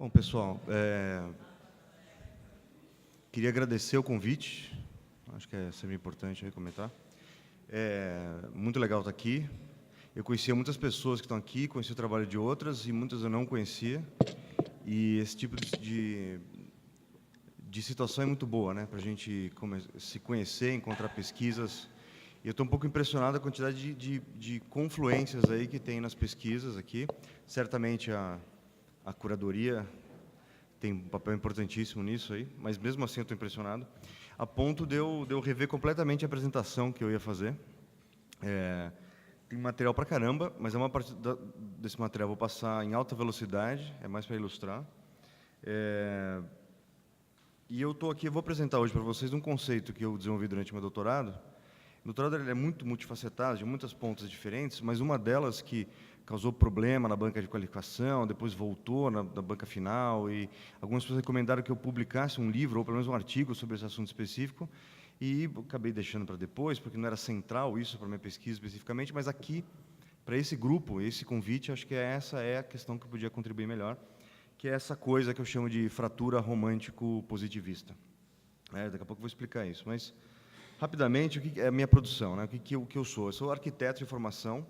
Bom, pessoal, queria agradecer o convite, acho que é sempre importante aí comentar. Muito legal estar aqui. Eu conhecia muitas pessoas que estão aqui, conheci o trabalho de outras e muitas eu não conhecia. E esse tipo de situação é muito boa, né, para a gente se conhecer, encontrar pesquisas. E eu estou um pouco impressionado com a quantidade de confluências aí que tem nas pesquisas aqui. Certamente a curadoria tem um papel importantíssimo nisso aí, mas mesmo assim eu estou impressionado, a ponto de eu rever completamente a apresentação que eu ia fazer. Tem material para caramba, mas uma parte desse material eu vou passar em alta velocidade, é mais para ilustrar. E eu estou aqui, eu vou apresentar hoje para vocês um conceito que eu desenvolvi durante meu doutorado. O doutorado ele é muito multifacetado, de muitas pontas diferentes, mas uma delas que causou problema na banca de qualificação, depois voltou na banca final, e algumas pessoas recomendaram que eu publicasse um livro, ou pelo menos um artigo sobre esse assunto específico, e acabei deixando para depois, porque não era central isso para a minha pesquisa especificamente, mas aqui, para esse grupo, esse convite, acho que essa é a questão que eu podia contribuir melhor, que é essa coisa que eu chamo de fratura romântico-positivista. Daqui a pouco eu vou explicar isso, mas rapidamente, o que é a minha produção, né? O que eu sou? Eu sou arquiteto de formação,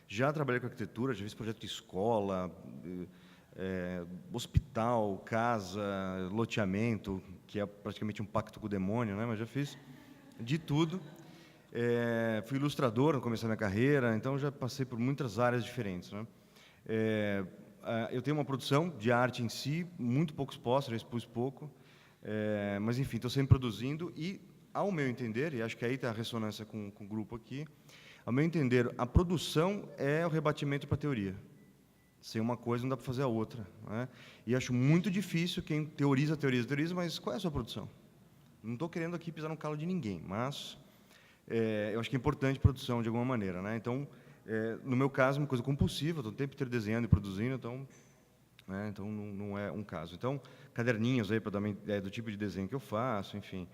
já trabalhei com arquitetura, já fiz projeto de escola, hospital, casa, loteamento, que é praticamente um pacto com o demônio, né? Mas já fiz de tudo. Fui ilustrador no começo da minha carreira, então já passei por muitas áreas diferentes, né? Eu tenho uma produção de arte em si, muito pouco exposta, já expus pouco, mas enfim, estou sempre produzindo e, ao meu entender, e acho que aí está a ressonância com o grupo aqui, ao meu entender, a produção é o rebatimento para a teoria. Sem uma coisa não dá para fazer a outra, né? E acho muito difícil quem teoriza, mas qual é a sua produção? Não estou querendo aqui pisar no calo de ninguém, mas eu acho que é importante produção de alguma maneira, né? Então, no meu caso, uma coisa compulsiva, estou o tempo inteiro desenhando e produzindo, então não é um caso. Então, caderninhos aí para dar uma ideia do tipo de desenho que eu faço, enfim,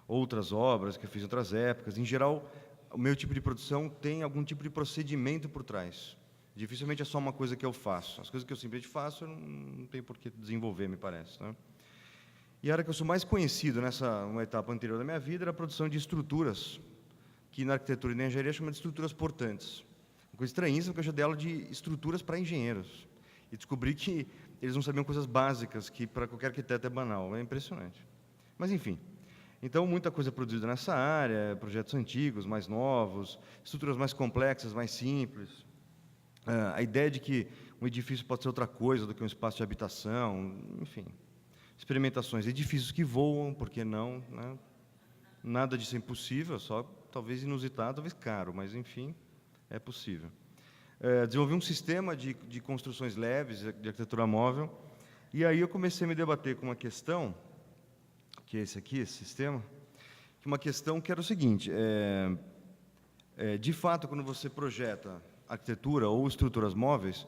outras obras que eu fiz em outras épocas. Em geral, o meu tipo de produção tem algum tipo de procedimento por trás. Dificilmente é só uma coisa que eu faço. As coisas que eu simplesmente faço, eu não tenho por que desenvolver, me parece, né? E a área que eu sou mais conhecido nessa uma etapa anterior da minha vida era a produção de estruturas, que na arquitetura e na engenharia chama de estruturas portantes. Uma coisa estranhíssima, que eu já dei aula de estruturas para engenheiros. E descobri que eles não sabiam coisas básicas, que para qualquer arquiteto é banal. É impressionante. Mas, enfim. Então, muita coisa produzida nessa área, projetos antigos, mais novos, estruturas mais complexas, mais simples. A ideia de que um edifício pode ser outra coisa do que um espaço de habitação, enfim. Experimentações, edifícios que voam, por que não, né? Nada disso é impossível, só talvez inusitado, talvez caro, mas, enfim, é possível. Desenvolvi um sistema de construções leves, de arquitetura móvel, e aí eu comecei a me debater com uma questão, que é esse aqui, esse sistema, uma questão que era o seguinte, de fato, quando você projeta arquitetura ou estruturas móveis,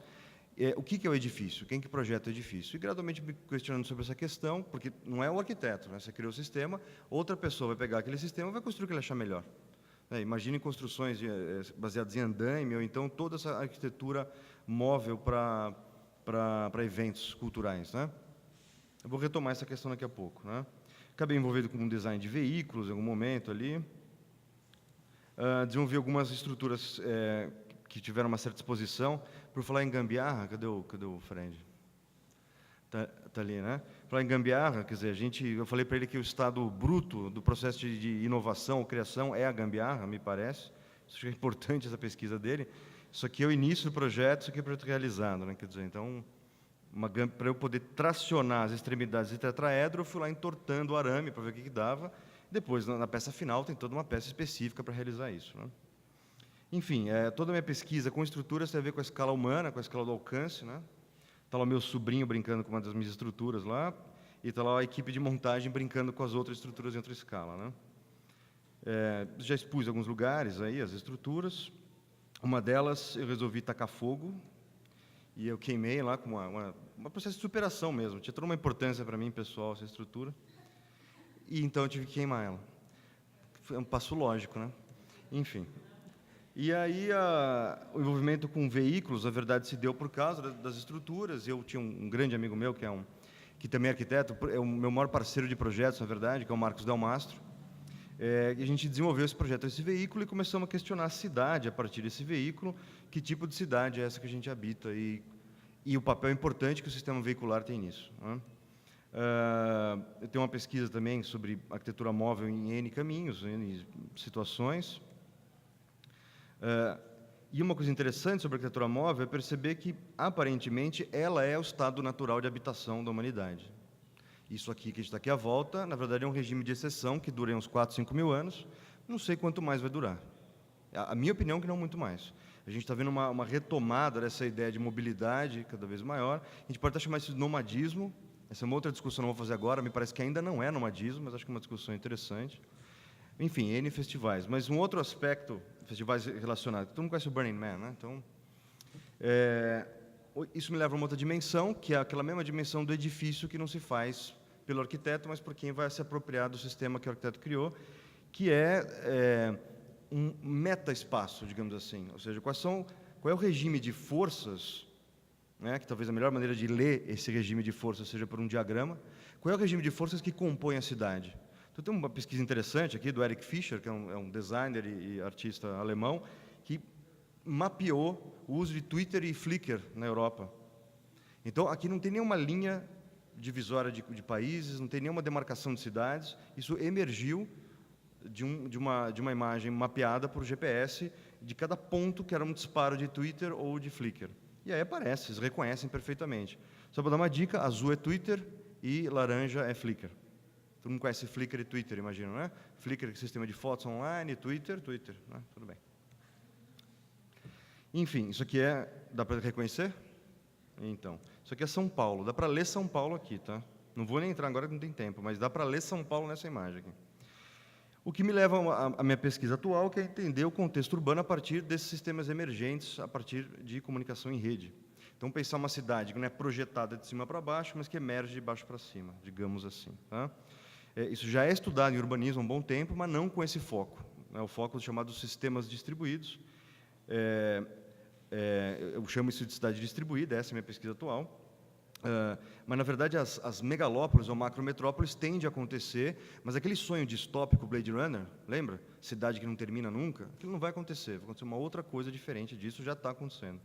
o que é o edifício? Quem que projeta o edifício? E gradualmente me questionando sobre essa questão, porque não é o arquiteto, né? Você criou o sistema, outra pessoa vai pegar aquele sistema e vai construir o que ele achar melhor. Imagine construções baseadas em andaime, ou então toda essa arquitetura móvel para eventos culturais, né? Eu vou retomar essa questão daqui a pouco, né? Acabei envolvido com um design de veículos em algum momento ali. Desenvolvi algumas estruturas que tiveram uma certa exposição. Por falar em gambiarra, cadê o Fred? Tá ali, né? Falar em gambiarra, quer dizer, eu falei para ele que o estado bruto do processo de inovação ou criação é a gambiarra, me parece. Isso é importante, essa pesquisa dele. Isso aqui é o início do projeto, isso aqui é o projeto realizado, né? Quer dizer, então, para eu poder tracionar as extremidades de tetraedro, eu fui lá entortando o arame para ver o que dava. Depois, na peça final, tem toda uma peça específica para realizar isso, né? Enfim, toda a minha pesquisa com estruturas tem a ver com a escala humana, com a escala do alcance, né? Está lá o meu sobrinho brincando com uma das minhas estruturas lá, e está lá a equipe de montagem brincando com as outras estruturas em outra escala, né? Já expus em alguns lugares aí as estruturas. Uma delas eu resolvi tacar fogo, e eu queimei lá com uma processo de superação mesmo. Tinha toda uma importância para mim, pessoal, essa estrutura. E então eu tive que queimar ela. Foi um passo lógico, né? Enfim. E aí o envolvimento com veículos, na verdade, se deu por causa das estruturas. Eu tinha um grande amigo meu, que é um que também é arquiteto, é o meu maior parceiro de projetos, na verdade, que é o Marcos Del Mastro. E a gente desenvolveu esse projeto, esse veículo, e começamos a questionar a cidade a partir desse veículo, que tipo de cidade é essa que a gente habita e o papel importante que o sistema veicular tem nisso, né? Eu tenho uma pesquisa também sobre arquitetura móvel em N caminhos, N situações. E uma coisa interessante sobre a arquitetura móvel é perceber que, aparentemente, ela é o estado natural de habitação da humanidade. Isso aqui, que a gente está aqui à volta, na verdade, é um regime de exceção que dura uns 4, 5 mil anos. Não sei quanto mais vai durar. A minha opinião é que não muito mais. A gente está vendo uma retomada dessa ideia de mobilidade cada vez maior. A gente pode até chamar isso de nomadismo. Essa é uma outra discussão, não vou fazer agora. Me parece que ainda não é nomadismo, mas acho que é uma discussão interessante. Enfim, N festivais. Mas um outro aspecto, festivais relacionados. Todo mundo conhece o Burning Man, né? Então, isso me leva a uma outra dimensão, que é aquela mesma dimensão do edifício que não se faz pelo arquiteto, mas por quem vai se apropriar do sistema que o arquiteto criou, que é um meta-espaço, digamos assim. Ou seja, qual é o regime de forças, né, que talvez a melhor maneira de ler esse regime de forças seja por um diagrama. Qual é o regime de forças que compõe a cidade? Então, tem uma pesquisa interessante aqui do Eric Fischer, que é um designer e artista alemão, que mapeou o uso de Twitter e Flickr na Europa. Então, aqui não tem nenhuma linha divisória de países, não tem nenhuma demarcação de cidades. Isso emergiu de uma imagem mapeada por GPS de cada ponto que era um disparo de Twitter ou de Flickr. E aí aparece, eles reconhecem perfeitamente. Só para dar uma dica, azul é Twitter e laranja é Flickr. Todo mundo conhece Flickr e Twitter, imagino, né? Flickr, que é sistema de fotos online, Twitter, né? Tudo bem. Enfim, isso aqui dá para reconhecer? Então, isso aqui é São Paulo. Dá para ler São Paulo aqui, tá? Não vou nem entrar agora que não tem tempo, mas dá para ler São Paulo nessa imagem aqui. O que me leva à minha pesquisa atual, que é entender o contexto urbano a partir desses sistemas emergentes, a partir de comunicação em rede. Então, pensar uma cidade que não é projetada de cima para baixo, mas que emerge de baixo para cima, digamos assim, tá? Isso já é estudado em urbanismo há um bom tempo, mas não com esse foco. É o foco chamado sistemas distribuídos. Eu chamo isso de cidade distribuída, essa é a minha pesquisa atual. Mas, na verdade, as megalópolis ou macrometrópolis tendem a acontecer, mas aquele sonho distópico Blade Runner, lembra? Cidade que não termina nunca, aquilo não vai acontecer, vai acontecer uma outra coisa diferente disso, já está acontecendo.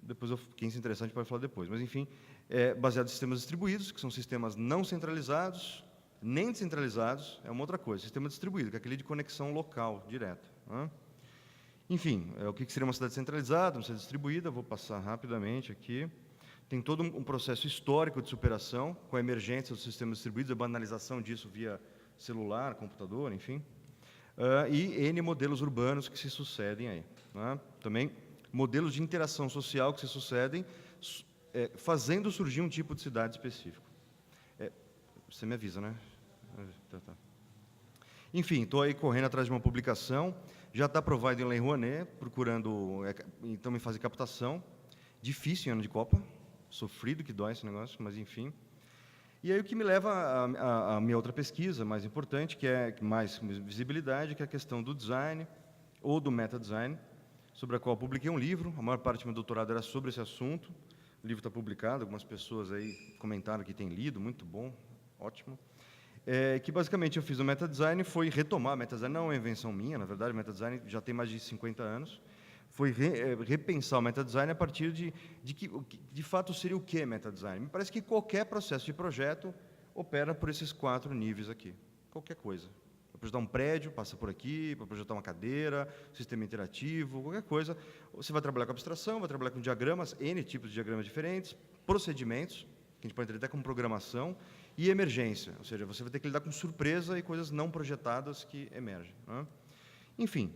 Depois, quem se interessante pode falar depois. Mas, enfim, baseado em sistemas distribuídos, que são sistemas não centralizados, nem descentralizados, é uma outra coisa. Sistema distribuído, que é aquele de conexão local, direta, né? Enfim, o que seria uma cidade centralizada, uma cidade distribuída, vou passar rapidamente aqui. Tem todo um processo histórico de superação, com a emergência dos sistemas distribuídos, a banalização disso via celular, computador, enfim. E N modelos urbanos que se sucedem aí, né? Também modelos de interação social que se sucedem, fazendo surgir um tipo de cidade específico. Você me avisa, né? Tá. Enfim, estou aí correndo atrás de uma publicação, já está aprovado em Lei Rouanet, procurando, então, em fase de captação. Difícil em ano de Copa, sofrido que dói esse negócio, mas enfim. E aí o que me leva à minha outra pesquisa, mais importante, que é mais visibilidade, que é a questão do design, ou do meta-design, sobre a qual eu publiquei um livro, a maior parte do meu doutorado era sobre esse assunto. O livro está publicado, algumas pessoas aí comentaram que têm lido, muito bom, ótimo. Que basicamente eu fiz o meta-design, foi retomar, meta-design não é uma invenção minha, na verdade, o meta-design já tem mais de 50 anos, foi repensar o meta-design a partir de fato seria o que meta-design? Me parece que qualquer processo de projeto opera por esses 4 níveis aqui, qualquer coisa. Para projetar um prédio, passa por aqui, para projetar uma cadeira, sistema interativo, qualquer coisa. Você vai trabalhar com abstração, vai trabalhar com diagramas, N tipos de diagramas diferentes, procedimentos, que a gente pode entender até como programação, e emergência, ou seja, você vai ter que lidar com surpresa e coisas não projetadas que emergem, né? Enfim,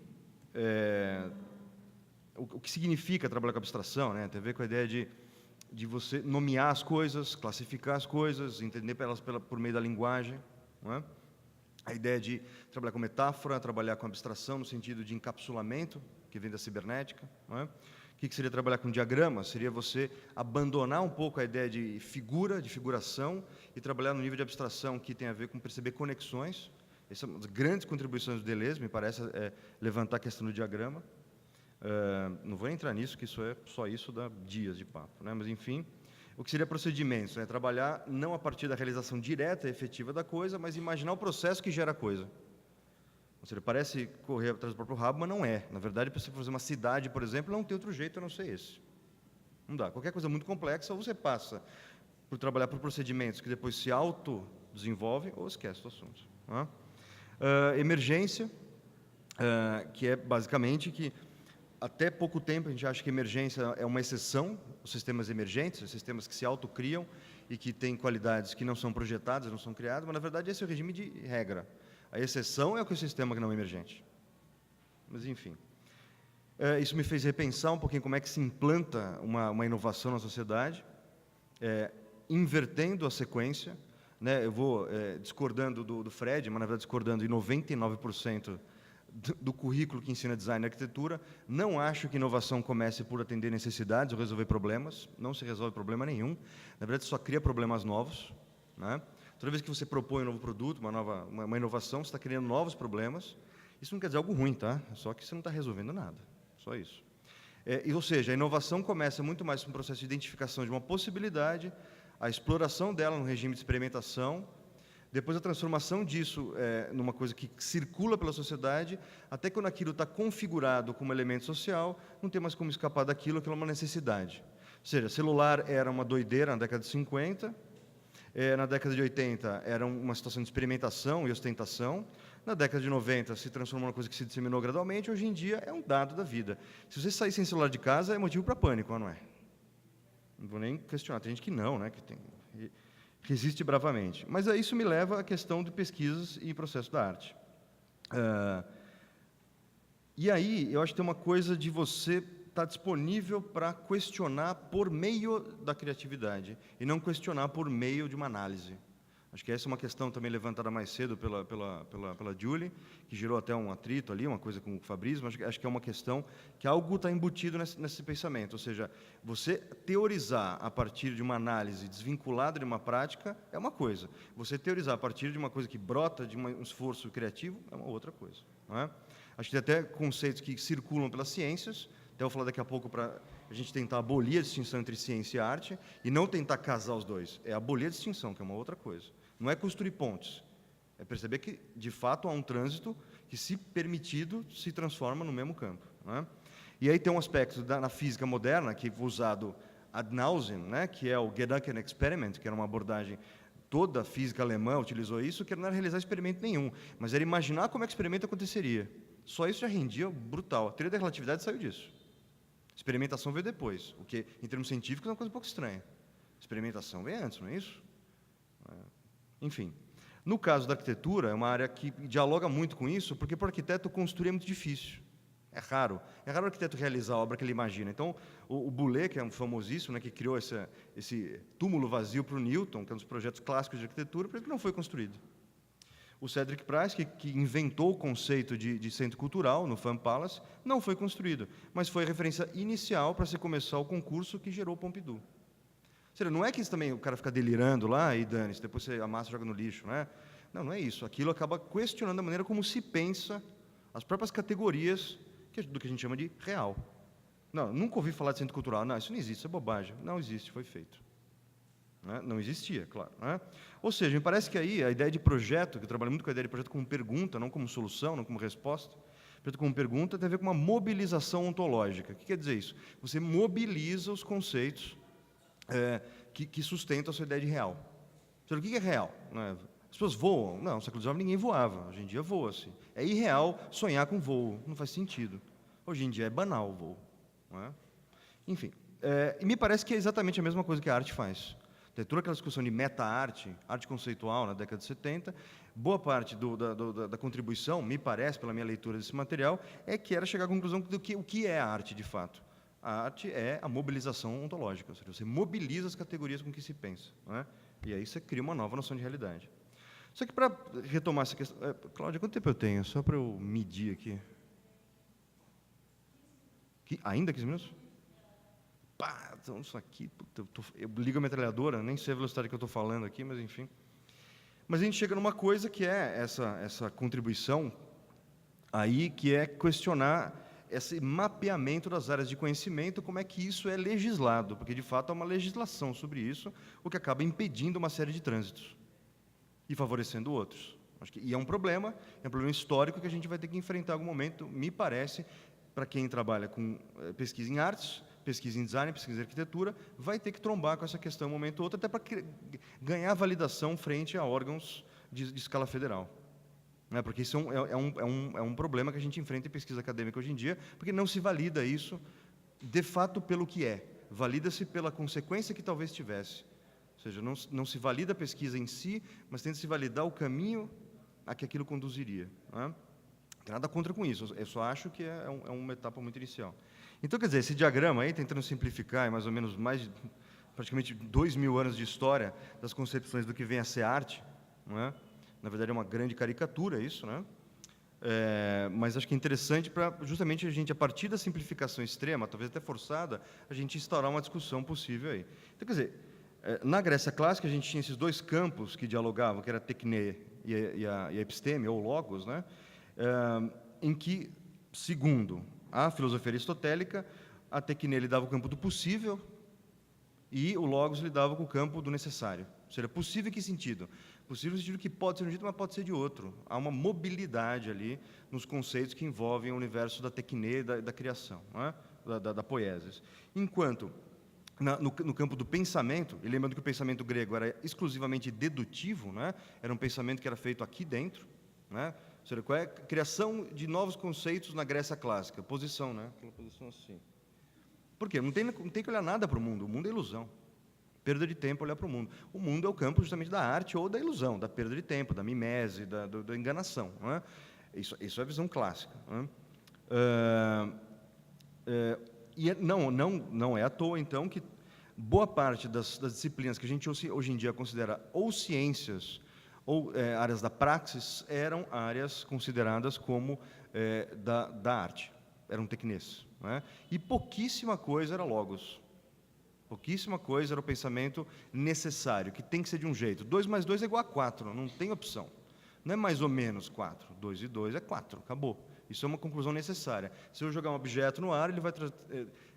o que significa trabalhar com abstração, né? Tem a ver com a ideia de você nomear as coisas, classificar as coisas, entender elas por meio da linguagem, não é? A ideia de trabalhar com metáfora, trabalhar com abstração no sentido de encapsulamento, que vem da cibernética, não é? O que seria trabalhar com diagrama? Seria você abandonar um pouco a ideia de figura, de figuração, e trabalhar no nível de abstração que tem a ver com perceber conexões. Essas são as grandes contribuições do Deleuze, me parece, levantar a questão do diagrama. Não vou entrar nisso, que só isso dá dias de papo, né? Mas, enfim, O que seria procedimentos? É trabalhar não a partir da realização direta e efetiva da coisa, mas imaginar o processo que gera a coisa. Ou seja, parece correr atrás do próprio rabo, mas não é. Na verdade, para você fazer uma cidade, por exemplo, não tem outro jeito a não ser esse. Não dá. Qualquer coisa muito complexa, ou você passa por trabalhar por procedimentos que depois se autodesenvolvem, ou esquece o assunto. Tá? Emergência, que é basicamente que até pouco tempo a gente acha que emergência é uma exceção, os sistemas emergentes, os sistemas que se autocriam e que têm qualidades que não são projetadas, não são criadas, mas na verdade esse é o regime de regra. A exceção é o sistema que não é emergente. Mas enfim. Isso me fez repensar um pouquinho como é que se implanta uma inovação na sociedade, invertendo a sequência. Né? Eu vou discordando do Fred, mas na verdade discordando em 99% do currículo que ensina design e arquitetura. Não acho que inovação comece por atender necessidades ou resolver problemas. Não se resolve problema nenhum. Na verdade, só cria problemas novos. Né? Toda vez que você propõe um novo produto, uma inovação, você está criando novos problemas. Isso não quer dizer algo ruim, tá? Só que você não está resolvendo nada. Só isso. Ou seja, a inovação começa muito mais com um processo de identificação de uma possibilidade, a exploração dela no regime de experimentação, depois a transformação disso numa coisa que circula pela sociedade, até quando aquilo está configurado como elemento social, não tem mais como escapar daquilo, aquilo é uma necessidade. Ou seja, celular era uma doideira na década de 50, na década de 80 era uma situação de experimentação e ostentação, na década de 90 se transformou numa coisa que se disseminou gradualmente, hoje em dia é um dado da vida. Se você sair sem celular de casa, é motivo para pânico, não é? Não vou nem questionar, tem gente que não, né? Que resiste bravamente. Mas isso me leva à questão de pesquisas e processo da arte. E aí, eu acho que tem uma coisa de você estar disponível para questionar por meio da criatividade, e não questionar por meio de uma análise. Acho que essa é uma questão também levantada mais cedo pela Julie, que gerou até um atrito ali, uma coisa com o Fabrício, mas acho que é uma questão que algo está embutido nesse pensamento. Ou seja, você teorizar a partir de uma análise desvinculada de uma prática é uma coisa. Você teorizar a partir de uma coisa que brota de um esforço criativo é uma outra coisa. Não é? Acho que tem até conceitos que circulam pelas ciências, até vou falar daqui a pouco para a gente tentar abolir a distinção entre ciência e arte, e não tentar casar os dois. É abolir a distinção, que é uma outra coisa. Não é construir pontes, é perceber que, de fato, há um trânsito que, se permitido, se transforma no mesmo campo. Né? E aí tem um aspecto na física moderna, que foi usado ad nauseam, né, que é o Gedanken Experiment, que era uma abordagem, toda a física alemã utilizou isso, que não era realizar experimento nenhum, mas era imaginar como é que o experimento aconteceria. Só isso já rendia brutal. A teoria da relatividade saiu disso. Experimentação veio depois, o que, em termos científicos, é uma coisa um pouco estranha. Experimentação veio antes, não é isso? Enfim, no caso da arquitetura, é uma área que dialoga muito com isso, porque para o arquiteto construir é muito difícil. É raro o arquiteto realizar a obra que ele imagina. Então, o Boulez, que é um famosíssimo, né, que criou esse túmulo vazio para o Newton, que é um dos projetos clássicos de arquitetura, por isso que não foi construído. O Cedric Price, que inventou o conceito de centro cultural no Fan Palace, não foi construído, mas foi a referência inicial para se começar o concurso que gerou o Pompidou. Ou seja, não é que isso também o cara fica delirando lá e dane-se, depois você amassa e joga no lixo, não é? Não, não é isso. Aquilo acaba questionando a maneira como se pensa as próprias categorias do que a gente chama de real. Não, nunca ouvi falar de centro cultural. Não, isso não existe, isso é bobagem. Não existe, foi feito. Não existia, claro. Ou seja, me parece que aí a ideia de projeto, que eu trabalho muito com a ideia de projeto como pergunta, não como solução, não como resposta, projeto como pergunta tem a ver com uma mobilização ontológica. O que quer dizer isso? Você mobiliza os conceitos que sustentam a sua ideia de real. Seja, o que é real? As pessoas voam? Não, no século XIX ninguém voava, hoje em dia voa-se. É irreal sonhar com voo, não faz sentido. Hoje em dia é banal o voo. Enfim, e me parece que é exatamente a mesma coisa que a arte faz. Tem toda aquela discussão de meta-arte, arte conceitual na década de 70, boa parte da contribuição, me parece, pela minha leitura desse material, é que era chegar à conclusão do que o que é a arte de fato. A arte é a mobilização ontológica, ou seja, você mobiliza as categorias com que se pensa. E aí você cria uma nova noção de realidade. Só que, para retomar essa questão... Cláudia, quanto tempo eu tenho? Só para eu medir aqui. Ainda 15 minutos? Pá, então isso aqui... Puta, eu ligo a metralhadora, nem sei a velocidade que eu estou falando aqui, mas enfim. Mas a gente chega numa coisa que é essa contribuição aí, que é questionar esse mapeamento das áreas de conhecimento, como é que isso é legislado, porque, de fato, há uma legislação sobre isso, o que acaba impedindo uma série de trânsitos e favorecendo outros. E é um problema histórico que a gente vai ter que enfrentar em algum momento, me parece, para quem trabalha com pesquisa em artes, pesquisa em design, pesquisa em arquitetura, vai ter que trombar com essa questão um momento ou outro, até para ganhar validação frente a órgãos de escala federal. Porque isso é um problema que a gente enfrenta em pesquisa acadêmica hoje em dia, porque não se valida isso, de fato, pelo que é. Valida-se pela consequência que talvez tivesse. Ou seja, não se valida a pesquisa em si, mas tenta-se validar o caminho a que aquilo conduziria. Não tem nada contra com isso, eu só acho que é uma etapa muito inicial. Então, quer dizer, esse diagrama aí, tentando simplificar, é mais ou menos praticamente 2.000 anos de história das concepções do que vem a ser arte, não é? Na verdade, é uma grande caricatura isso, né? Mas acho que é interessante para, justamente, a gente, a partir da simplificação extrema, talvez até forçada, a gente instaurar uma discussão possível aí. Então, quer dizer, na Grécia Clássica, a gente tinha esses dois campos que dialogavam, que era a tecne e a episteme, ou logos, né? Em que, segundo a filosofia aristotélica, a tecne lidava com o campo do possível e o logos lidava com o campo do necessário. Ou seja, possível em que sentido? Possível no sentido que pode ser de um jeito, mas pode ser de outro. Há uma mobilidade ali nos conceitos que envolvem o universo da tecne, da criação, né? da poiesis. Enquanto, no campo do pensamento, e lembrando que o pensamento grego era exclusivamente dedutivo, né? Era um pensamento que era feito aqui dentro, né? Ou seja, qual é a criação de novos conceitos na Grécia Clássica? Posição, né? Aquela posição assim. Por quê? Não tem que olhar nada para o mundo é ilusão. Perda de tempo olhar para o mundo. O mundo é o campo justamente da arte ou da ilusão, da perda de tempo, da mimese, da enganação. Não é? Isso é a visão clássica. Não é? E não é à toa, então, que boa parte das disciplinas que a gente hoje em dia considera ou ciências ou áreas da praxis eram áreas consideradas como da arte, eram tecnês. Não é? E pouquíssima coisa era logos. Pouquíssima coisa era o pensamento necessário, que tem que ser de um jeito. 2 mais 2 é igual a 4, não tem opção. Não é mais ou menos 4. 2 e 2 é 4, acabou. Isso é uma conclusão necessária. Se eu jogar um objeto no ar, ele vai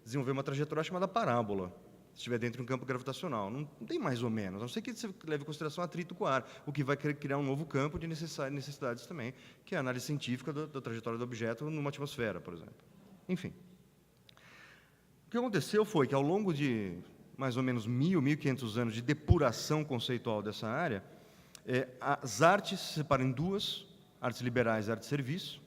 desenvolver uma trajetória chamada parábola, se estiver dentro de um campo gravitacional. Não tem mais ou menos, a não ser que você leve em consideração atrito com o ar, o que vai criar um novo campo de necessidades também, que é a análise científica da trajetória do objeto numa atmosfera, por exemplo. Enfim. O que aconteceu foi que, ao longo de mais ou menos 1.500 anos de depuração conceitual dessa área, as artes se separam em duas, artes liberais e artes de serviço,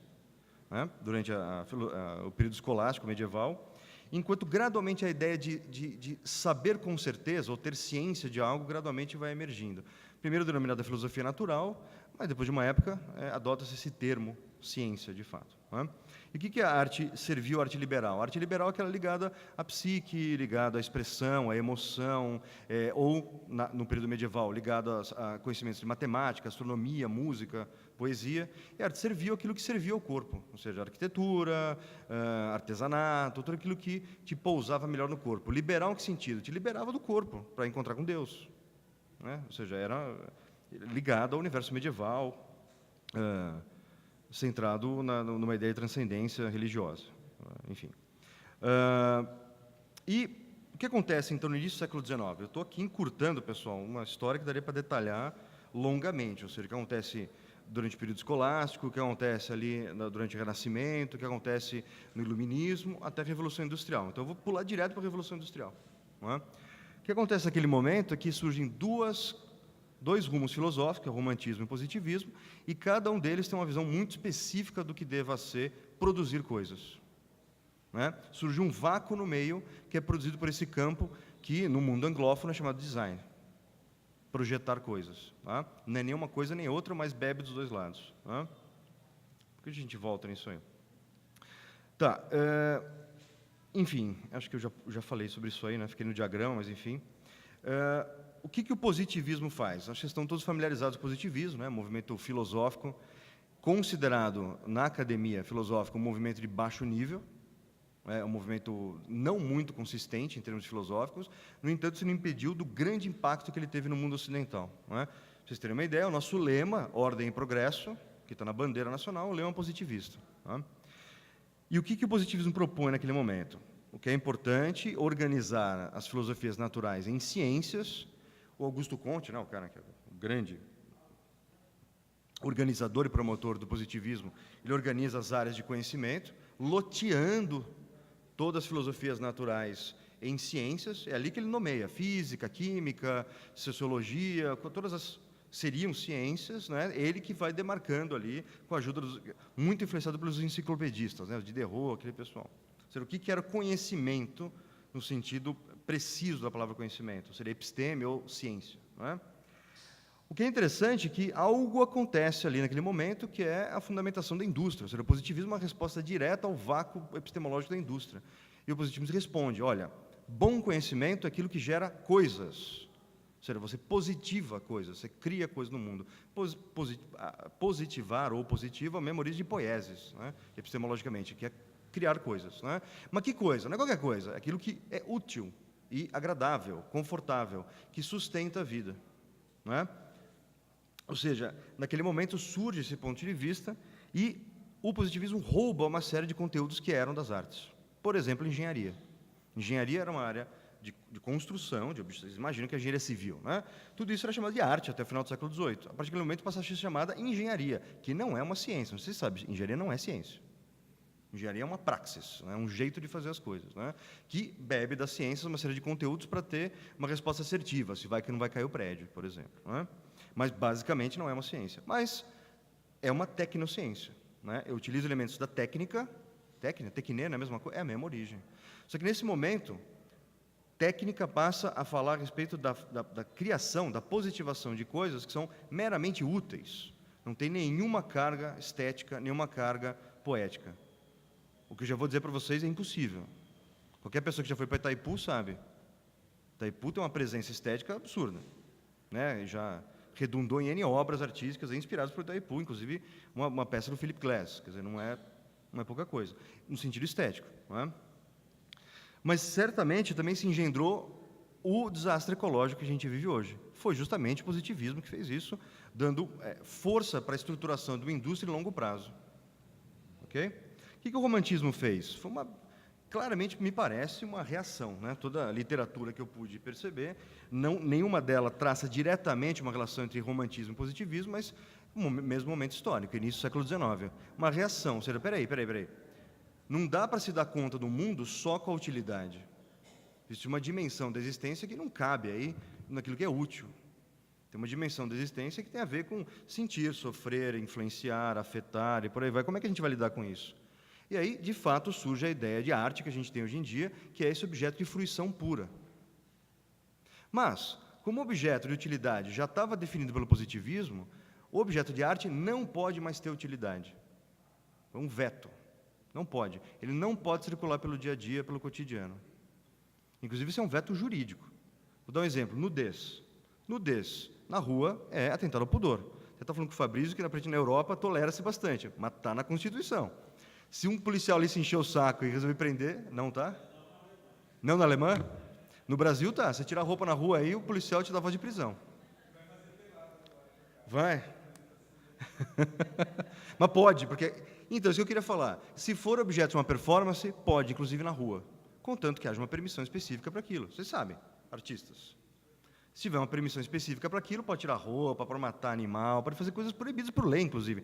né, durante o período escolástico medieval, enquanto gradualmente a ideia de saber com certeza, ou ter ciência de algo, gradualmente vai emergindo. Primeiro denominada filosofia natural, mas depois de uma época adota-se esse termo, ciência, de fato. Né? E o que a arte serviu, a arte liberal? A arte liberal é aquela ligada à psique, ligada à expressão, à emoção, ou, no período medieval, ligada a conhecimentos de matemática, astronomia, música, poesia. E a arte serviu aquilo que servia ao corpo, ou seja, arquitetura, artesanato, tudo aquilo que te pousava melhor no corpo. Liberal em que sentido? Te liberava do corpo para encontrar com Deus. Né? Ou seja, era ligado ao universo medieval, centrado numa ideia de transcendência religiosa. Enfim. E o que acontece, então, no início do século XIX? Eu estou aqui encurtando, pessoal, uma história que daria para detalhar longamente, ou seja, o que acontece durante o período escolástico, o que acontece ali durante o Renascimento, o que acontece no Iluminismo, até a Revolução Industrial. Então, eu vou pular direto para a Revolução Industrial. Não é? O que acontece naquele momento é que surgem dois rumos filosóficos, que é o romantismo e o positivismo, e cada um deles tem uma visão muito específica do que deva ser produzir coisas. Né? Surge um vácuo no meio, que é produzido por esse campo que, no mundo anglófono, é chamado design. Projetar coisas. Tá? Não é nem uma coisa nem outra, mas bebe dos dois lados. Tá? Por que a gente volta nisso aí? Tá. Enfim, acho que eu já falei sobre isso aí, né? Fiquei no diagrama, mas enfim. O que o positivismo faz? Acho que estão todos familiarizados com o positivismo, né? Movimento filosófico, considerado na academia filosófica um movimento de baixo nível, um movimento não muito consistente em termos filosóficos, no entanto, isso não impediu do grande impacto que ele teve no mundo ocidental. Não é? Para vocês terem uma ideia, o nosso lema, Ordem e Progresso, que está na bandeira nacional, é um lema positivista. Tá? E o que o positivismo propõe naquele momento? O que é importante, organizar as filosofias naturais em ciências. O Augusto Comte, o cara que é o grande organizador e promotor do positivismo, ele organiza as áreas de conhecimento, loteando todas as filosofias naturais em ciências. É ali que ele nomeia física, química, sociologia, todas seriam ciências, né? Ele que vai demarcando ali, com a ajuda muito influenciado pelos enciclopedistas, né? O Diderot, aquele pessoal. Ou seja, o que era conhecimento no sentido preciso da palavra conhecimento? Seria episteme ou ciência, não é? O que é interessante é que algo acontece ali naquele momento, que é a fundamentação da indústria. Ou seja, o positivismo é uma resposta direta ao vácuo epistemológico da indústria. E o positivismo responde, olha, bom conhecimento é aquilo que gera coisas. Ou seja, você positiva coisas, você cria coisas no mundo. Positivar ou positiva é memoriza de poieses, né? Epistemologicamente, que é criar coisas. Né? Mas que coisa? Não é qualquer coisa, é aquilo que é útil e agradável, confortável, que sustenta a vida. Não é? Ou seja, naquele momento surge esse ponto de vista e o positivismo rouba uma série de conteúdos que eram das artes. Por exemplo, engenharia. Engenharia era uma área de construção, vocês imaginam que a engenharia civil, né? Tudo isso era chamado de arte até o final do século XVIII. A partir daquele momento passa a ser chamada engenharia, que não é uma ciência. Vocês sabem, engenharia não é ciência. Engenharia é uma praxis, né? Um jeito de fazer as coisas, né? Que bebe das ciências uma série de conteúdos para ter uma resposta assertiva, se vai que não vai cair o prédio, por exemplo. Né? Mas, basicamente, não é uma ciência. Mas é uma tecnociência. Né? Eu utilizo elementos da técnica, tecne, não é a mesma coisa? É a mesma origem. Só que, nesse momento, técnica passa a falar a respeito da criação, da positivação de coisas que são meramente úteis. Não tem nenhuma carga estética, nenhuma carga poética. O que eu já vou dizer para vocês é impossível. Qualquer pessoa que já foi para Itaipu sabe. Itaipu tem uma presença estética absurda. Né? Já redundou em N obras artísticas inspiradas por Itaipu, inclusive uma peça do Philip Glass. Quer dizer, não é pouca coisa, no sentido estético. Não é? Mas, certamente, também se engendrou o desastre ecológico que a gente vive hoje. Foi justamente o positivismo que fez isso, dando força para a estruturação de uma indústria em longo prazo. Ok? O que o romantismo fez? Foi claramente, me parece, uma reação. Né? Toda a literatura que eu pude perceber, nenhuma dela traça diretamente uma relação entre romantismo e positivismo, mas no mesmo momento histórico, início do século XIX. Uma reação, ou seja, peraí. Não dá para se dar conta do mundo só com a utilidade. Existe uma dimensão da existência que não cabe aí naquilo que é útil. Tem uma dimensão da existência que tem a ver com sentir, sofrer, influenciar, afetar e por aí vai. Como é que a gente vai lidar com isso? E aí, de fato, surge a ideia de arte que a gente tem hoje em dia, que é esse objeto de fruição pura. Mas, como objeto de utilidade já estava definido pelo positivismo, o objeto de arte não pode mais ter utilidade. É um veto. Não pode. Ele não pode circular pelo dia a dia, pelo cotidiano. Inclusive, isso é um veto jurídico. Vou dar um exemplo. Nudez. Nudez na rua é atentado ao pudor. Você está falando com o Fabrício que, na Europa, tolera-se bastante, mas está na Constituição. Se um policial ali se encher o saco e resolver prender, não tá? Não na Alemanha? No Brasil tá. Você tira a roupa na rua aí, o policial te dá voz de prisão. Vai. Mas pode, porque... Então, isso que eu queria falar. Se for objeto de uma performance, pode, inclusive na rua. Contanto que haja uma permissão específica para aquilo. Vocês sabem, artistas. Se tiver uma permissão específica para aquilo, pode tirar roupa, pode matar animal, pode fazer coisas proibidas por lei, inclusive.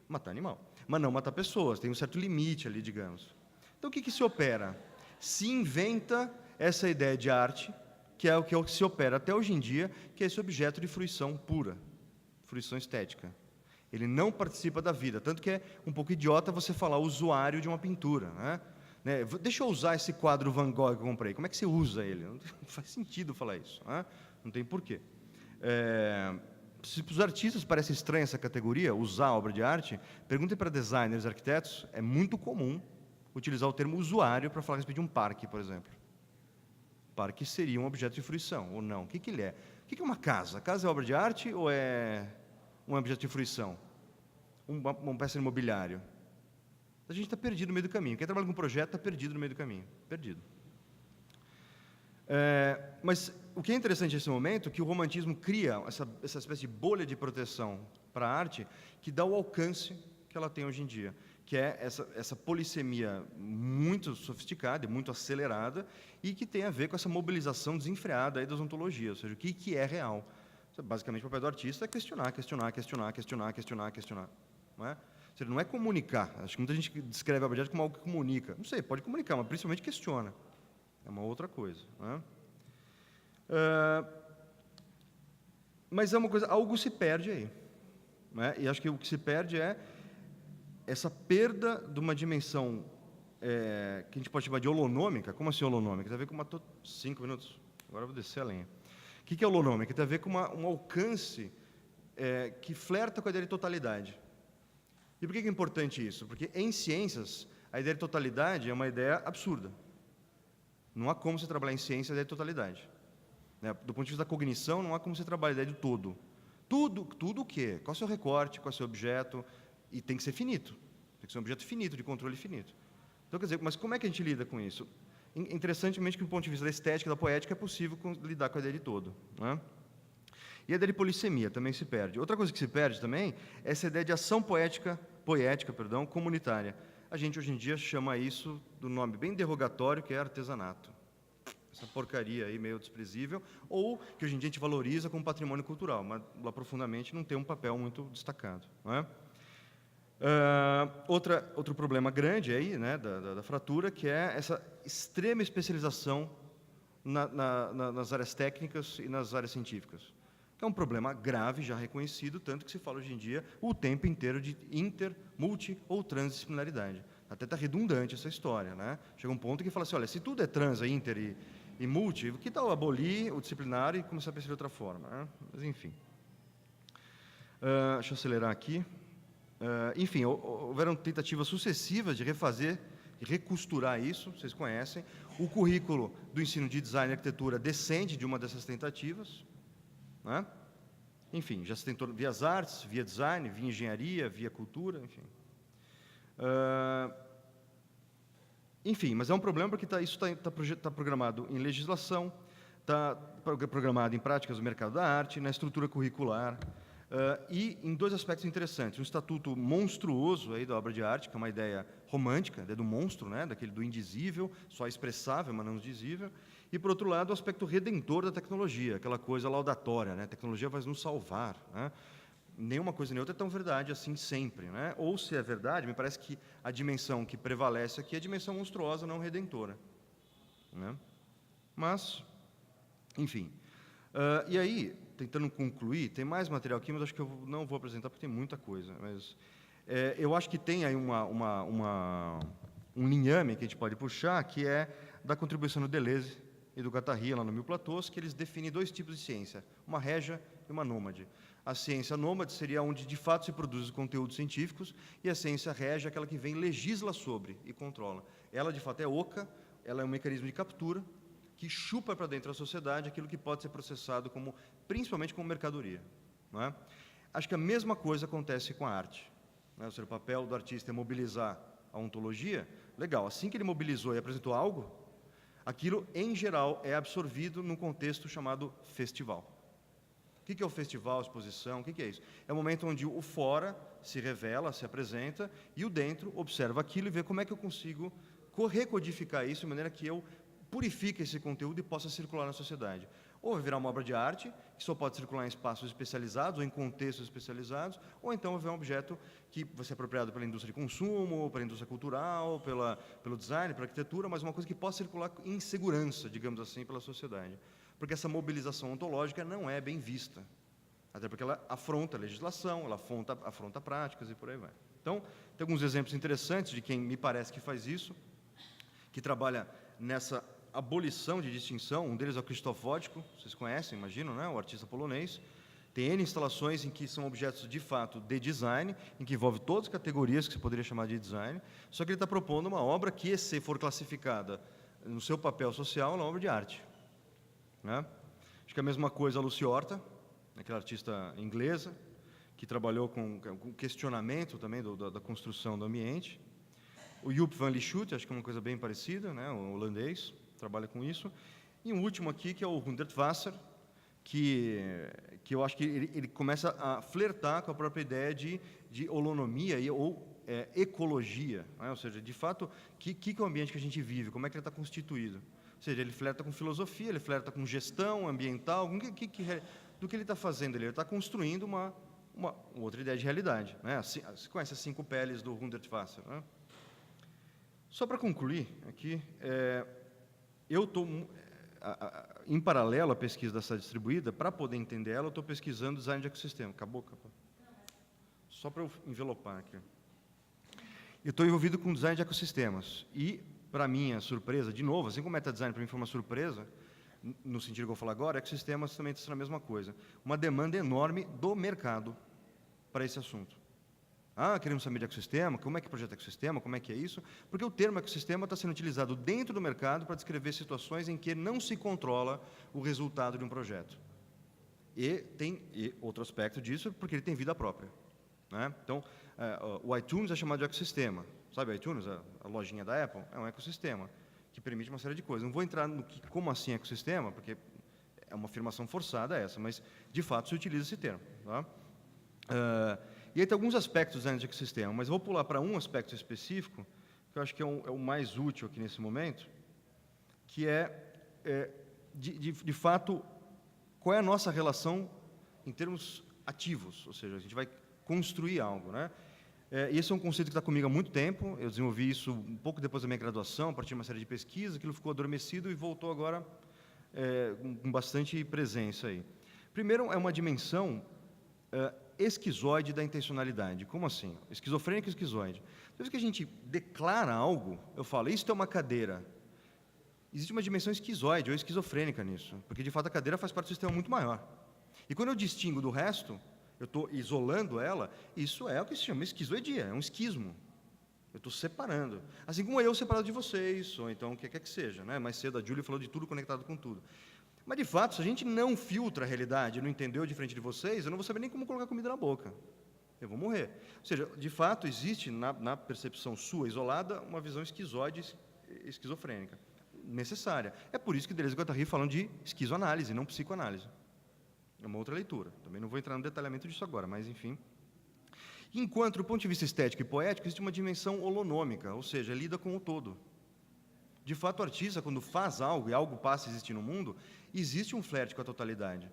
Matar animal. Mas não matar pessoas, tem um certo limite ali, digamos. Então, o que se opera? Se inventa essa ideia de arte, que é o que se opera até hoje em dia, que é esse objeto de fruição pura, fruição estética. Ele não participa da vida, tanto que é um pouco idiota você falar usuário de uma pintura. Né? Deixa eu usar esse quadro Van Gogh que eu comprei. Como é que você usa ele? Não faz sentido falar isso. Não tem porquê. Se para os artistas parece estranha essa categoria, usar a obra de arte, perguntem para designers e arquitetos, é muito comum utilizar o termo usuário para falar a respeito de um parque, por exemplo. Parque seria um objeto de fruição, ou não? O que ele é? O que é uma casa? A casa é obra de arte ou é um objeto de fruição? Uma peça de mobiliário? A gente está perdido no meio do caminho. Quem trabalha com projeto está perdido no meio do caminho. Perdido. Mas o que é interessante nesse momento é que o romantismo cria essa espécie de bolha de proteção para a arte que dá o alcance que ela tem hoje em dia, que é essa polissemia muito sofisticada e muito acelerada e que tem a ver com essa mobilização desenfreada aí das ontologias, ou seja, o que é real. Basicamente, o papel do artista é questionar, não é? Ou seja, não é comunicar. Acho que muita gente descreve a obra de arte como algo que comunica. Não sei, pode comunicar, mas principalmente questiona. É uma outra coisa. Não é? Mas é uma coisa, algo se perde aí. Não é? E acho que o que se perde é essa perda de uma dimensão que a gente pode chamar de holonômica. Como assim holonômica? Tem a ver com uma... 5 minutos. Agora eu vou descer a lenha. O que é holonômica? Tem a ver com um alcance que flerta com a ideia de totalidade. E por que é importante isso? Porque, em ciências, a ideia de totalidade é uma ideia absurda. Não há como você trabalhar em ciência a ideia de totalidade. Né? Do ponto de vista da cognição, não há como você trabalhar a ideia de todo. Tudo o quê? Qual é o seu recorte? Qual é o seu objeto? E tem que ser finito. Tem que ser um objeto finito, de controle finito. Então, quer dizer, mas como é que a gente lida com isso? Interessantemente, que do ponto de vista da estética, da poética, é possível lidar com a ideia de todo. Né? E a ideia de polissemia também se perde. Outra coisa que se perde também é essa ideia de ação poética comunitária. A gente, hoje em dia, chama isso do nome bem derrogatório, que é artesanato. Essa porcaria aí meio desprezível, ou que hoje em dia a gente valoriza como patrimônio cultural, mas lá profundamente não tem um papel muito destacado. Não é? Outro problema grande aí, né, da fratura, que é essa extrema especialização nas áreas técnicas e nas áreas científicas, que é um problema grave, já reconhecido, tanto que se fala hoje em dia o tempo inteiro de inter, multi ou transdisciplinaridade. Até está redundante essa história. Né? Chega um ponto que fala assim, olha, se tudo é trans, inter e multi, que tal abolir o disciplinar e começar a pensar de outra forma? Né? Mas, enfim. Deixa eu acelerar aqui. Enfim, houveram tentativas sucessivas de refazer, de recosturar isso, vocês conhecem. O currículo do ensino de design e arquitetura descende de uma dessas tentativas. Né? Enfim, já se tentou via as artes, via design, via engenharia, via cultura, enfim. Enfim, mas é um problema porque isso está programado em legislação, está programado em práticas do mercado da arte, na estrutura curricular, e em dois aspectos interessantes. Um estatuto monstruoso aí da obra de arte, que é uma ideia romântica, a ideia do monstro, né, daquele do indizível, só expressável, mas não dizível, e, por outro lado, o aspecto redentor da tecnologia, aquela coisa laudatória, né, a tecnologia vai nos salvar. Né? Nenhuma coisa nem outra é tão verdade assim sempre. Né? Ou, se é verdade, me parece que a dimensão que prevalece aqui é a dimensão monstruosa, não redentora. Né? Mas, enfim. E aí, tentando concluir, tem mais material aqui, mas acho que eu não vou apresentar porque tem muita coisa. Mas eu acho que tem aí um linhame que a gente pode puxar, que é da contribuição do Deleuze e do Guattari, lá no Mil Platôs, que eles definem dois tipos de ciência, uma régia e uma nômade. A ciência nômade seria onde, de fato, se produzem os conteúdos científicos, e a ciência régia é aquela que vem legisla sobre e controla. Ela, de fato, é oca, ela é um mecanismo de captura, que chupa para dentro da sociedade aquilo que pode ser processado principalmente como mercadoria. Não é? Acho que a mesma coisa acontece com a arte. Né? Ou seja, o papel do artista é mobilizar a ontologia. Legal, assim que ele mobilizou e apresentou algo, aquilo, em geral, é absorvido num contexto chamado festival. O que é o festival, a exposição? O que é isso? É o momento onde o fora se revela, se apresenta, e o dentro observa aquilo e vê como é que eu consigo recodificar isso de maneira que eu purifique esse conteúdo e possa circular na sociedade. Ou vai virar uma obra de arte, que só pode circular em espaços especializados ou em contextos especializados, ou então vai ver um objeto que vai ser apropriado pela indústria de consumo, pela indústria cultural, pelo design, pela arquitetura, mas uma coisa que possa circular em segurança, digamos assim, pela sociedade. Porque essa mobilização ontológica não é bem vista, até porque ela afronta a legislação, ela afronta práticas e por aí vai. Então, tem alguns exemplos interessantes de quem me parece que faz isso, que trabalha nessa abolição de distinção. Um deles é o Krzysztof Wojtko, vocês conhecem, imagino, né? O artista polonês. Tem N instalações em que são objetos, de fato, de design, em que envolve todas as categorias que se poderia chamar de design, só que ele está propondo uma obra que, se for classificada no seu papel social, é uma obra de arte. Né? Acho que é a mesma coisa a Lucy Horta, aquela artista inglesa, que trabalhou com questionamento também da construção do ambiente. O Joop van Lieshout, acho que é uma coisa bem parecida, né? O holandês, trabalha com isso. E um último aqui, que é o Hundertwasser, que eu acho que ele começa a flertar com a própria ideia de holonomia ou ecologia, né? Ou seja, de fato, que é o ambiente que a gente vive, como é que ele está constituído. Ou seja, ele flerta com filosofia, ele flerta com gestão ambiental, do que ele está fazendo? Ele está construindo uma outra ideia de realidade, né? Você conhece as 5 peles do Hundertwasser, né? Só para concluir aqui, eu estou, em paralelo à pesquisa da cidade distribuída, para poder entender ela, eu estou pesquisando design de ecossistema. Acabou? Só para eu envelopar aqui. Eu estou envolvido com design de ecossistemas. E, para minha surpresa, de novo, assim como meta-design para mim foi uma surpresa, no sentido que eu vou falar agora, ecossistemas também está sendo a mesma coisa. Uma demanda enorme do mercado para esse assunto. Queremos saber de ecossistema, como é que projeta ecossistema, como é que é isso? Porque o termo ecossistema está sendo utilizado dentro do mercado para descrever situações em que não se controla o resultado de um projeto. E outro aspecto disso, porque ele tem vida própria, né? Então, o iTunes é chamado de ecossistema. Sabe o iTunes, a lojinha da Apple? É um ecossistema que permite uma série de coisas. Não vou entrar no que, como assim ecossistema, porque é uma afirmação forçada essa, mas, de fato, se utiliza esse termo. Tá? E aí tem alguns aspectos do ecossistema, mas eu vou pular para um aspecto específico, que eu acho que é o mais útil aqui nesse momento, que de fato, qual é a nossa relação em termos ativos, ou seja, a gente vai construir algo, né? E esse é um conceito que está comigo há muito tempo, eu desenvolvi isso um pouco depois da minha graduação, a partir de uma série de pesquisas, aquilo ficou adormecido e voltou agora com bastante presença aí. Primeiro, é uma dimensão esquizoide da intencionalidade. Como assim? Esquizofrênico e esquizoide. Toda vez que a gente declara algo, eu falo, isso é uma cadeira. Existe uma dimensão esquizoide ou esquizofrênica nisso, porque, de fato, a cadeira faz parte do sistema muito maior. E quando eu distingo do resto, eu estou isolando ela, isso é o que se chama esquizoidia, é um esquismo. Eu estou separando. Assim como eu separado de vocês, ou então o que quer que seja, né? Mais cedo a Júlia falou de tudo conectado com tudo. Mas, de fato, se a gente não filtra a realidade, não entendeu diferente de vocês, eu não vou saber nem como colocar comida na boca. Eu vou morrer. Ou seja, de fato, existe, na percepção sua, isolada, uma visão esquizoide, esquizofrênica, necessária. É por isso que Deleuze e Guattari falam de esquizoanálise, não psicoanálise. É uma outra leitura. Também não vou entrar no detalhamento disso agora, mas, enfim. Enquanto, do ponto de vista estético e poético, existe uma dimensão holonômica, ou seja, lida com o todo. De fato, o artista, quando faz algo e algo passa a existir no mundo, existe um flerte com a totalidade.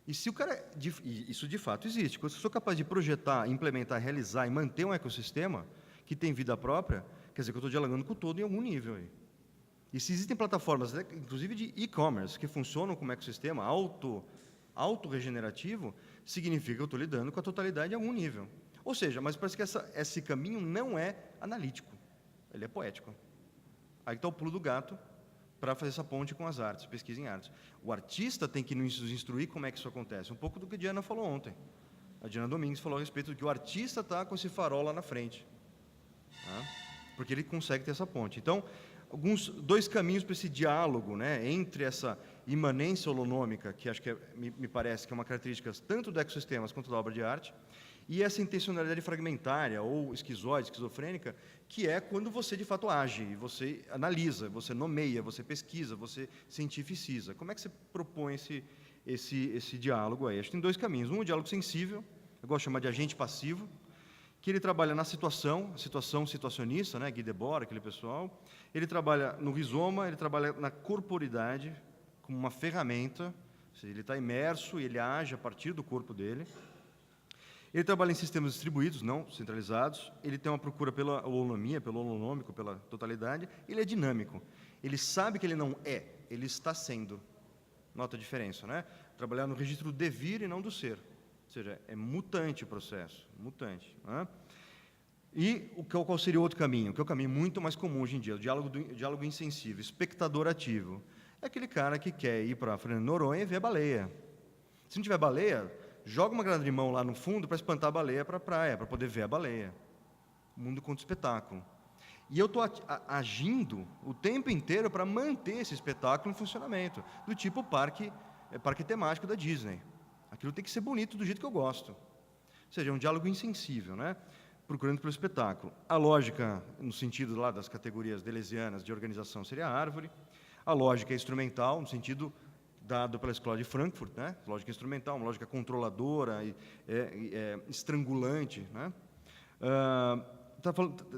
E se o cara... Isso, de fato, existe. Quando eu sou capaz de projetar, implementar, realizar e manter um ecossistema que tem vida própria, quer dizer que eu estou dialogando com o todo em algum nível aí. E se existem plataformas, inclusive de e-commerce, que funcionam como ecossistema autorregenerativo, significa que eu estou lidando com a totalidade em algum nível. Ou seja, mas parece que esse caminho não é analítico, ele é poético. Aí está o pulo do gato para fazer essa ponte com as artes, pesquisa em artes. O artista tem que nos instruir como é que isso acontece. Um pouco do que a Diana falou ontem. A Diana Domingues falou a respeito do que o artista está com esse farol lá na frente. Tá? Porque ele consegue ter essa ponte. Então, dois caminhos para esse diálogo, né, entre essa imanência holonômica, que acho que me parece que é uma característica tanto do ecossistemas quanto da obra de arte, e essa intencionalidade fragmentária ou esquizoide, esquizofrênica, que é quando você, de fato, age, você analisa, você nomeia, você pesquisa, você cientificiza. Como é que você propõe esse diálogo aí? Acho que tem dois caminhos. Um, o diálogo sensível, eu gosto de chamar de agente passivo, que ele trabalha na situação situacionista, né, Guy Debord, aquele pessoal. Ele trabalha no rizoma, ele trabalha na corporidade, como uma ferramenta, ou seja, ele está imerso e ele age a partir do corpo dele. Ele trabalha em sistemas distribuídos, não centralizados. Ele tem uma procura pela holonomia, pelo holonômico, pela totalidade. Ele é dinâmico. Ele sabe que ele não é, ele está sendo. Nota a diferença, né? Trabalhar no registro do devir e não do ser. Ou seja, é mutante o processo, mutante. Né? E qual seria o outro caminho? Que é o caminho muito mais comum hoje em dia, o diálogo insensível, espectador ativo. É aquele cara que quer ir para Fernando de Noronha e ver a baleia. Se não tiver baleia, joga uma granada de mão lá no fundo para espantar a baleia para a praia, para poder ver a baleia. O mundo contra espetáculo. E eu estou agindo o tempo inteiro para manter esse espetáculo em funcionamento, do tipo parque temático da Disney. Aquilo tem que ser bonito do jeito que eu gosto. Ou seja, é um diálogo insensível, né? Procurando pelo espetáculo. A lógica, no sentido lá das categorias deleuzianas de organização, seria a árvore. A lógica é instrumental, no sentido dado pela Escola de Frankfurt, né? Lógica instrumental, uma lógica controladora, estrangulante, né? está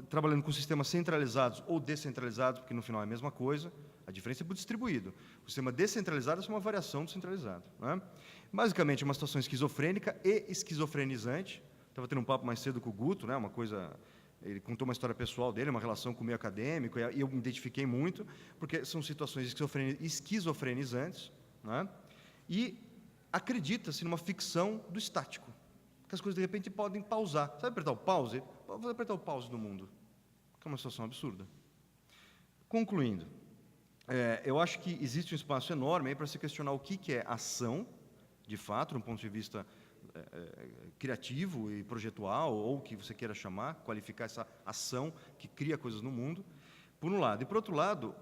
trabalhando com sistemas centralizados ou descentralizados, porque no final é a mesma coisa, a diferença é para o distribuído. O sistema descentralizado é uma variação do centralizado. Né? Basicamente, é uma situação esquizofrênica e esquizofrenizante. Estava tendo um papo mais cedo com o Guto, né? Uma coisa... Ele contou uma história pessoal dele, uma relação com o meio acadêmico, e eu me identifiquei muito, porque são situações esquizofrenizantes, né? E acredita-se numa ficção do estático, que as coisas, de repente, podem pausar. Sabe apertar o pause? Vou apertar o pause do mundo, que é uma situação absurda. Concluindo, eu acho que existe um espaço enorme aí para se questionar o que é ação, de fato, de um ponto de vista criativo e projetual, ou o que você queira chamar, qualificar essa ação que cria coisas no mundo, por um lado. E, por outro lado,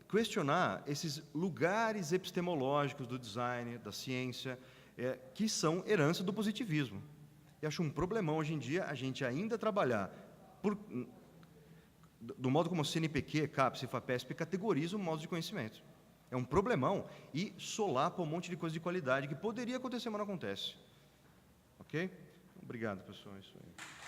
questionar esses lugares epistemológicos do design, da ciência, que são herança do positivismo. Eu acho um problemão, hoje em dia, a gente ainda trabalhar do modo como o CNPq, CAPES e FAPESP categorizam o modo de conhecimento. É um problemão e solapa um monte de coisa de qualidade que poderia acontecer, mas não acontece. Ok? Obrigado, pessoal. É isso aí.